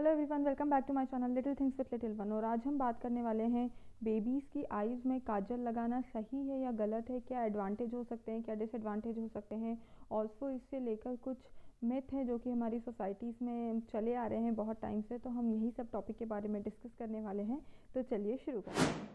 Hello everyone, welcome back to my channel little things with little one. और आज हम बात करने वाले हैं बेबीज़ की आईज़ में काजल लगाना सही है या गलत है, क्या एडवांटेज हो सकते हैं, क्या डिसएडवांटेज हो सकते हैं। ऑल्सो इससे लेकर कुछ मिथ हैं जो कि हमारी सोसाइटीज़ में चले आ रहे हैं बहुत टाइम से, तो हम यही सब टॉपिक के बारे में डिस्कस करने वाले हैं। तो चलिए शुरू करते हैं।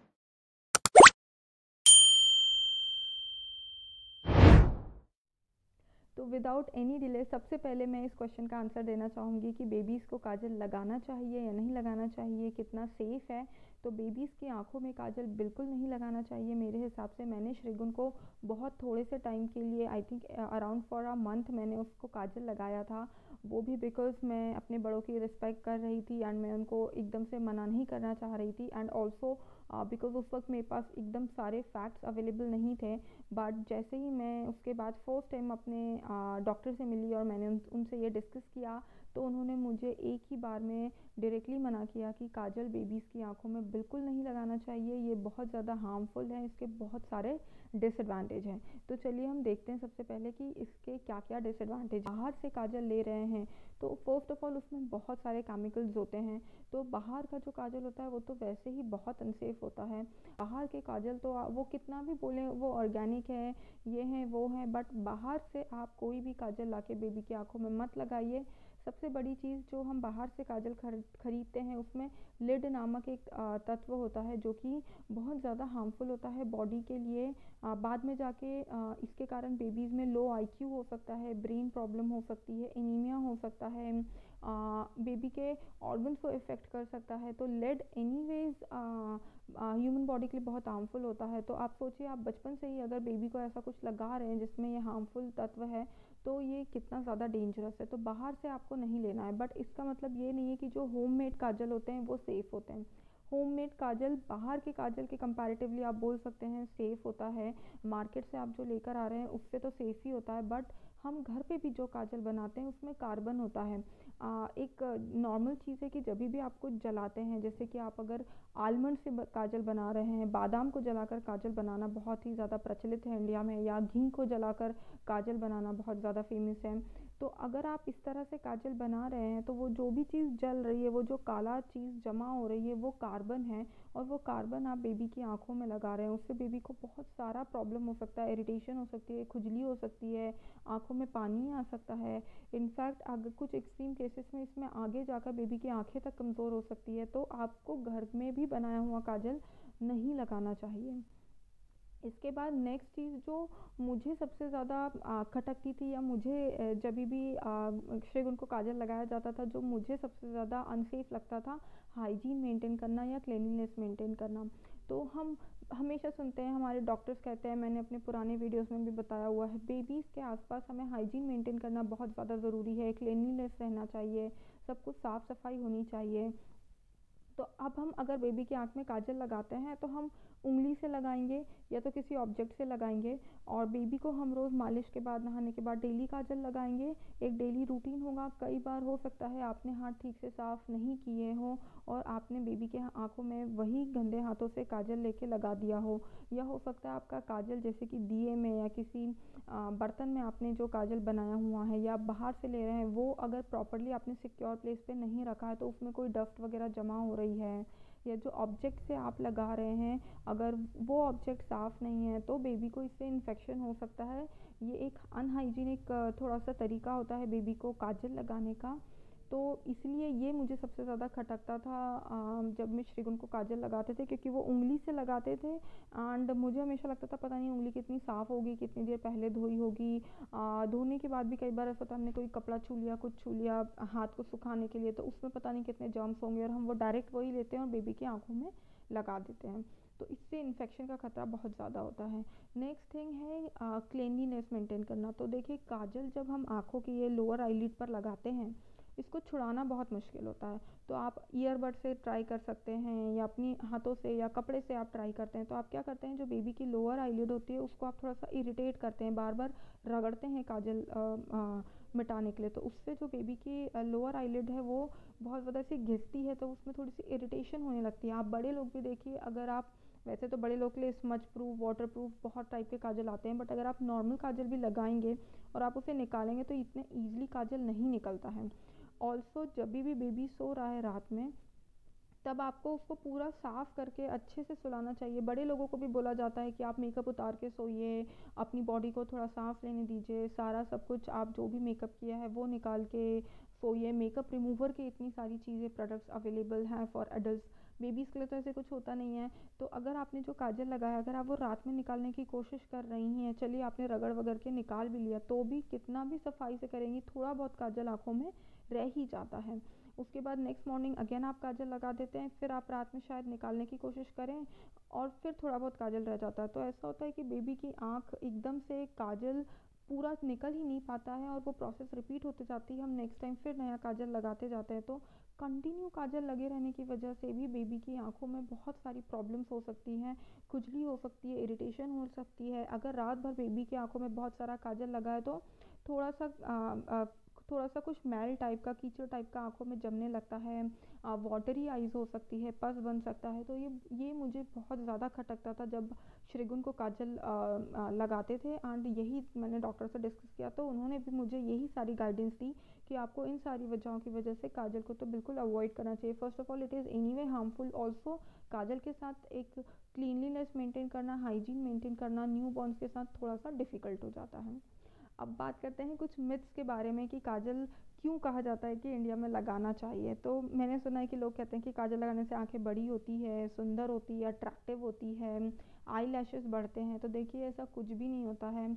तो विदाउट एनी डिले सबसे पहले मैं इस क्वेश्चन का आंसर देना चाहूँगी कि बेबीज़ को काजल लगाना चाहिए या नहीं लगाना चाहिए, कितना सेफ़ है। तो बेबीज़ की आंखों में काजल बिल्कुल नहीं लगाना चाहिए मेरे हिसाब से। मैंने श्रीगुन को बहुत थोड़े से टाइम के लिए, I think around for a month, मैंने उसको काजल लगाया था। वो भी बिकॉज़ मैं अपने बड़ों की रिस्पेक्ट कर रही थी एंड मैं उनको एकदम से मना नहीं करना चाह रही थी। एंड ऑल्सो बिकॉज़ उस वक्त मेरे पास एकदम सारे फैक्ट्स अवेलेबल नहीं थे। बट जैसे ही मैं उसके बाद फर्स्ट टाइम अपने डॉक्टर से मिली और मैंने उनसे ये डिस्कस किया, तो उन्होंने मुझे एक ही बार में डायरेक्टली मना किया कि काजल बेबीज़ की आंखों में बिल्कुल नहीं लगाना चाहिए, ये बहुत ज़्यादा हार्मफुल है, इसके बहुत सारे डिसएडवांटेज हैं। तो चलिए हम देखते हैं सबसे पहले कि इसके क्या क्या डिसएडवांटेज। बाहर से काजल ले रहे हैं तो फर्स्ट ऑफ ऑल उसमें बहुत सारे केमिकल्स होते हैं। तो बाहर का जो काजल होता है वो तो वैसे ही बहुत अनसेफ होता है। बाहर के काजल तो वो कितना भी बोलें वो ऑर्गेनिक है, ये है वो है, बट बाहर से आप कोई भी काजल लाके बेबी की आंखों में मत लगाइए। सबसे बड़ी चीज़, जो हम बाहर से काजल खरीदते हैं उसमें लिड नामक एक तत्व होता है जो कि बहुत ज़्यादा हार्मफुल होता है बॉडी के लिए। बाद में जाके इसके कारण बेबीज़ में लो आईक्यू हो सकता है, ब्रेन प्रॉब्लम हो सकती है, एनीमिया हो सकता है, बेबी के ऑर्गन्स को इफ़ेक्ट कर सकता है। तो लेड एनीवेज ह्यूमन बॉडी के लिए बहुत हार्मफुल होता है। तो आप सोचिए, आप बचपन से ही अगर बेबी को ऐसा कुछ लगा रहे हैं जिसमें ये हार्मफुल तत्व है, तो ये कितना ज़्यादा डेंजरस है। तो बाहर से आपको नहीं लेना है। बट इसका मतलब ये नहीं है कि जो होममेड काजल होते हैं वो सेफ़ होते हैं। होममेड काजल बाहर के काजल के कंपैरेटिवली आप बोल सकते हैं सेफ़ होता है। मार्केट से आप जो लेकर आ रहे हैं उससे तो सेफ़ ही होता है, बट हम घर पे भी जो काजल बनाते हैं उसमें कार्बन होता है। एक नॉर्मल चीज़ है कि जब भी आप कुछ जलाते हैं, जैसे कि आप अगर आलमंड से काजल बना रहे हैं, बादाम को जलाकर काजल बनाना बहुत ही ज़्यादा प्रचलित है इंडिया में, या घी को जलाकर काजल बनाना बहुत ज़्यादा फेमस है। तो अगर आप इस तरह से काजल बना रहे हैं तो वो जो भी चीज़ जल रही है, वो जो काला चीज़ जमा हो रही है, वो कार्बन है। और वो कार्बन आप बेबी की आंखों में लगा रहे हैं, उससे बेबी को बहुत सारा प्रॉब्लम हो सकता है, इरिटेशन हो सकती है, खुजली हो सकती है, आंखों में पानी आ सकता है। इनफैक्ट अगर कुछ एक्सट्रीम केसेस में इसमें आगे जाकर बेबी की आंखें तक कमज़ोर हो सकती है। तो आपको घर में भी बनाया हुआ काजल नहीं लगाना चाहिए। इसके बाद नेक्स्ट चीज़ जो मुझे सबसे ज़्यादा खटकती थी, या मुझे जब भी श्रीगुन को काजल लगाया जाता था, जो मुझे सबसे ज़्यादा अनसेफ लगता था, हाइजीन मेंटेन करना या क्लीनलीनेस मेंटेन करना। तो हम हमेशा सुनते हैं, हमारे डॉक्टर्स कहते हैं, मैंने अपने पुराने वीडियोस में भी बताया हुआ है, बेबीज़ के आसपास हमें हाइजीन मेंटेन करना बहुत ज़्यादा ज़रूरी है। क्लीनलीनेस रहना चाहिए, सब कुछ साफ़ सफाई होनी चाहिए। तो अब हम अगर बेबी की आँख में काजल लगाते हैं तो हम उंगली से लगाएंगे या तो किसी ऑब्जेक्ट से लगाएंगे। और बेबी को हम रोज़ मालिश के बाद, नहाने के बाद डेली काजल लगाएंगे। एक डेली रूटीन होगा। कई बार हो सकता है आपने हाथ ठीक से साफ़ नहीं किए हों और आपने बेबी के आँखों में वही गंदे हाथों से काजल लेके लगा दिया हो, या हो सकता है आपका काजल जैसे कि दिए में या किसी बर्तन में आपने जो काजल बनाया हुआ है या बाहर से ले रहे हैं, वो अगर प्रॉपरली आपने सिक्योर प्लेस पे नहीं रखा है तो उसमें कोई डस्ट वगैरह जमा हो रही है, या जो ऑब्जेक्ट से आप लगा रहे हैं अगर वो ऑब्जेक्ट साफ़ नहीं है तो बेबी को इससे इन्फेक्शन हो सकता है। ये एक अनहाइजीनिक थोड़ा सा तरीका होता है बेबी को काजल लगाने का। तो इसलिए ये मुझे सबसे ज़्यादा खटकता था जब मैं श्रीगुन को काजल लगाते थे, क्योंकि वो उंगली से लगाते थे। एंड मुझे हमेशा लगता था पता नहीं उंगली कितनी साफ़ होगी, कितनी देर पहले धोई होगी। धोने के बाद भी कई बार ऐसा होता है हमने कोई कपड़ा छू लिया, कुछ छू लिया हाथ को सुखाने के लिए, तो उसमें पता नहीं कितने जर्म्स होंगे, और हम वो डायरेक्ट वही लेते हैं और बेबी की आंखों में लगा देते हैं। तो इससे इन्फेक्शन का खतरा बहुत ज़्यादा होता है। नेक्स्ट थिंग है क्लीनलीनेस मेंटेन करना। तो देखिए, काजल जब हम आँखों की ये लोअर आईलिड पर लगाते हैं, इसको छुड़ाना बहुत मुश्किल होता है। तो आप ईयरबड से ट्राई कर सकते हैं, या अपनी हाथों से या कपड़े से आप ट्राई करते हैं। तो आप क्या करते हैं, जो बेबी की लोअर आईलिड होती है उसको आप थोड़ा सा इरिटेट करते हैं, बार बार रगड़ते हैं काजल मिटाने के लिए। तो उससे जो बेबी की लोअर आईलिड है वो बहुत ज़्यादा सी घिसती है, तो उसमें थोड़ी सी इरिटेशन होने लगती है। आप बड़े लोग भी देखिए, अगर आप वैसे तो बड़े लोग के लिए स्मज प्रूफ, वाटर प्रूफ बहुत टाइप के काजल आते हैं, बट अगर आप नॉर्मल काजल भी लगाएंगे और आप उसे निकालेंगे तो इतने ईजिली काजल नहीं निकलता है। ऑल्सो जब भी बेबी सो रहा है रात में, तब आपको उसको पूरा साफ़ करके अच्छे से सुलाना चाहिए। बड़े लोगों को भी बोला जाता है कि आप मेकअप उतार के सोइए, अपनी बॉडी को थोड़ा साफ़ लेने दीजिए, सारा सब कुछ आप जो भी मेकअप किया है वो निकाल के सोइए। मेकअप रिमूवर की इतनी सारी चीज़ें प्रोडक्ट्स अवेलेबल हैं फॉर एडल्ट्स। बेबीज़ के लिए तो ऐसे कुछ होता नहीं है। तो अगर आपने जो काजल लगाया, अगर आप वो रात में निकालने की कोशिश कर रही हैं, चलिए आपने रगड़ वगड़ के निकाल भी लिया, तो भी कितना भी सफाई से करेंगी थोड़ा बहुत काजल आँखों में रह ही जाता है। उसके बाद नेक्स्ट मॉर्निंग अगेन आप काजल लगा देते हैं, फिर आप रात में शायद निकालने की कोशिश करें और फिर थोड़ा बहुत काजल रह जाता है। तो ऐसा होता है कि बेबी की आँख एकदम से काजल पूरा निकल ही नहीं पाता है और वो प्रोसेस रिपीट होते जाती है। हम नेक्स्ट टाइम फिर नया काजल लगाते जाते हैं, तो कंटिन्यू काजल लगे रहने की वजह से भी बेबी की आँखों में बहुत सारी प्रॉब्लम्स हो सकती हैं। खुजली हो सकती है, इरिटेशन हो सकती है। अगर रात भर बेबी की आँखों में बहुत सारा काजल लगा है तो थोड़ा सा थोड़ा सा कुछ मैल टाइप का, कीचड़ टाइप का आँखों में जमने लगता है, वाटरी आइज़ हो सकती है, पस बन सकता है। तो ये मुझे बहुत ज़्यादा खटकता था जब श्रीगुन को काजल लगाते थे। एंड यही मैंने डॉक्टर से डिस्कस किया, तो उन्होंने भी मुझे यही सारी गाइडेंस दी कि आपको इन सारी वजहों की वजह से काजल को तो बिल्कुल अवॉइड करना चाहिए। First of all it is anyway harmful also. Kajal के साथ एक क्लीनलीनेस मेंटेन करना, हाइजीन मेंटेन करना न्यू बॉर्न्स के साथ थोड़ा सा डिफ़िकल्ट हो जाता है। अब बात करते हैं कुछ मिथ्स के बारे में कि काजल क्यों कहा जाता है कि इंडिया में लगाना चाहिए। तो मैंने सुना है कि लोग कहते हैं कि काजल लगाने से आंखें बड़ी होती है, सुंदर होती है, अट्रैक्टिव होती है, आई लैशेस बढ़ते हैं। तो देखिए ऐसा कुछ भी नहीं होता है।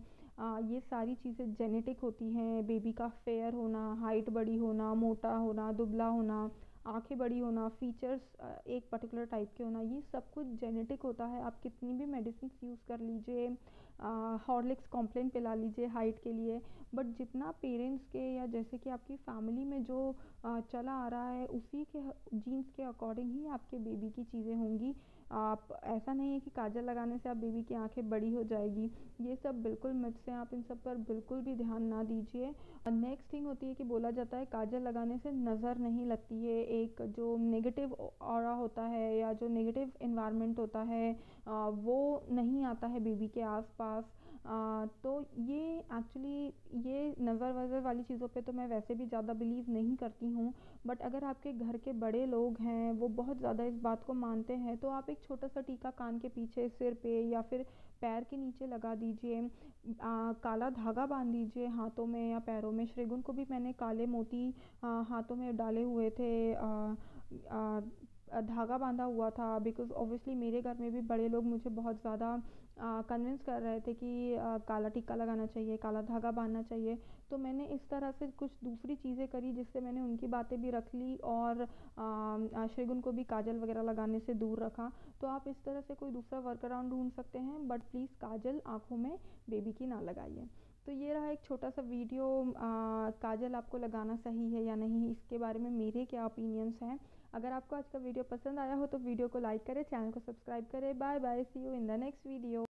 ये सारी चीज़ें जेनेटिक होती हैं। बेबी का फेयर होना, हाइट बड़ी होना, मोटा होना, दुबला होना, आंखें बड़ी होना, फीचर्स एक पर्टिकुलर टाइप के होना, ये सब कुछ जेनेटिक होता है। आप कितनी भी मेडिसिन यूज़ कर लीजिए, हॉर्लिक्स कॉम्प्लेन पिला लीजिए हाइट के लिए, बट जितना पेरेंट्स के या जैसे कि आपकी फैमिली में जो चला आ रहा है उसी के जीन्स के अकॉर्डिंग ही आपके बेबी की चीज़ें होंगी। आप ऐसा नहीं है कि काजल लगाने से आप बेबी की आंखें बड़ी हो जाएगी। ये सब बिल्कुल मिथ्स हैं, आप इन सब पर बिल्कुल भी ध्यान ना दीजिए। और नेक्स्ट थिंग होती है कि बोला जाता है काजल लगाने से नज़र नहीं लगती है। एक जो नेगेटिव ऑरा होता है या जो नेगेटिव इन्वायरमेंट होता है वो नहीं आता है बेबी के आसपास। तो ये एक्चुअली ये नज़र वज़र वाली चीज़ों पे तो मैं वैसे भी ज़्यादा बिलीव नहीं करती हूँ। बट अगर आपके घर के बड़े लोग हैं, वो बहुत ज़्यादा इस बात को मानते हैं, तो आप एक छोटा सा टीका कान के पीछे, सिर पे या फिर पैर के नीचे लगा दीजिए। काला धागा बांध दीजिए हाथों में या पैरों में। श्रीगुन को भी मैंने काले मोती हाथों में डाले हुए थे, धागा बांधा हुआ था, बिकॉज़ ऑब्वियसली मेरे घर में भी बड़े लोग मुझे बहुत ज़्यादा कन्विंस कर रहे थे कि काला टीका लगाना चाहिए, काला धागा बांधना चाहिए। तो मैंने इस तरह से कुछ दूसरी चीज़ें करी जिससे मैंने उनकी बातें भी रख ली और श्रीगुन को भी काजल वगैरह लगाने से दूर रखा। तो आप इस तरह से कोई दूसरा वर्क अराउंड ढूंढ सकते हैं, बट प्लीज़ काजल आँखों में बेबी की ना लगाइए। तो ये रहा एक छोटा सा वीडियो, काजल आपको लगाना सही है या नहीं, इसके बारे में मेरे क्या ओपिनियंस हैं। अगर आपको आज का वीडियो पसंद आया हो तो वीडियो को लाइक करें, चैनल को सब्सक्राइब करें। Bye bye, see you in the next video.